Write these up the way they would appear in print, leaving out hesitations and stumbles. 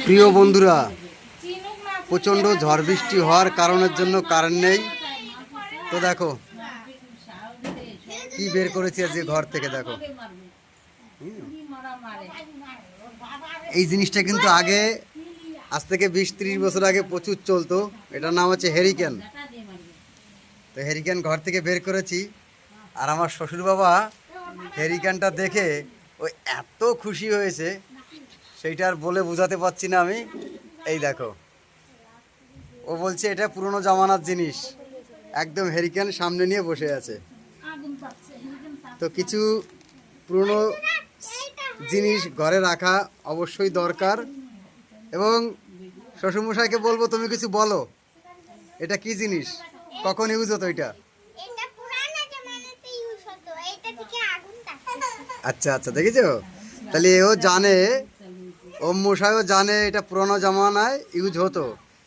প্রিয় বন্ধুরা, প্রচণ্ড ঝড় বৃষ্টি হওয়ার কারণের জন্য কারেন্ট নেই। তো দেখো কি বের করেছি আজকে ঘর থেকে। দেখো এই জিনিসটা কিন্তু আগে, আজ থেকে 20-30 বছর আগে প্রচুর চলতো। এটার নাম হচ্ছে হেরিকেন। তো হেরিকেন ঘর থেকে বের করেছি। আর আমার শ্বশুর বাবা হেরিকেনটা দেখে ওই এত খুশি হয়েছে, সেইটা আর বলে বোঝাতে পারছি না আমি। এই দেখো, ও বলছে এটা পুরনো জামানার জিনিস, একদম হেরিকেন সামনে নিয়ে বসে আছে। তো কিছু পুরনো জিনিস ঘরে রাখা অবশ্যই দরকার। এবং শ্বশুরমশাইকে বলবো, তুমি কিছু বলো, এটা কি জিনিস, কখন ইউজ হতো এটা? আচ্ছা আচ্ছা, দেখেছো? তাহলে এও জানে, ওম মশাইও জানে এটা পুরোনো জামানায় ইউজ হতো।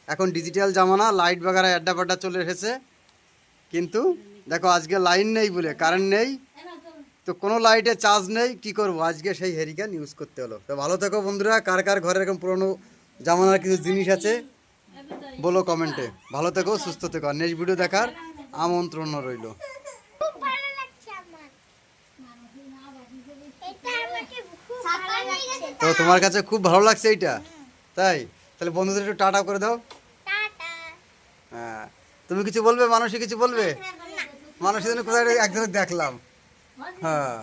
এখন ডিজিটাল জামানা, লাইট বাগারা অ্যাড্ডা পাড্ডা চলে এসেছে। কিন্তু দেখো আজকে লাইন নেই বলে, কারেন্ট নেই, তো কোনো লাইটে চার্জ নেই, কি করব, আজকে সেই হেরিকেন ইউজ করতে হলো। তো ভালো থেকো বন্ধুরা, কার কার ঘরে এরকম পুরোনো জামানার কিছু জিনিস আছে বলো কমেন্টে। ভালো থেকো, সুস্থ থেকো, আর নেক্সট ভিডিও দেখার আমন্ত্রণ রইল। তো তোমার কাছে খুব ভালো লাগছে এইটা, তাই? তাহলে বন্ধুদের একটু টাটা করে দাও। হ্যাঁ, তুমি কিছু বলবে? মানুষই কিছু বলবে? মানুষের জন্য কোথায় একজনের দেখলাম। হ্যাঁ।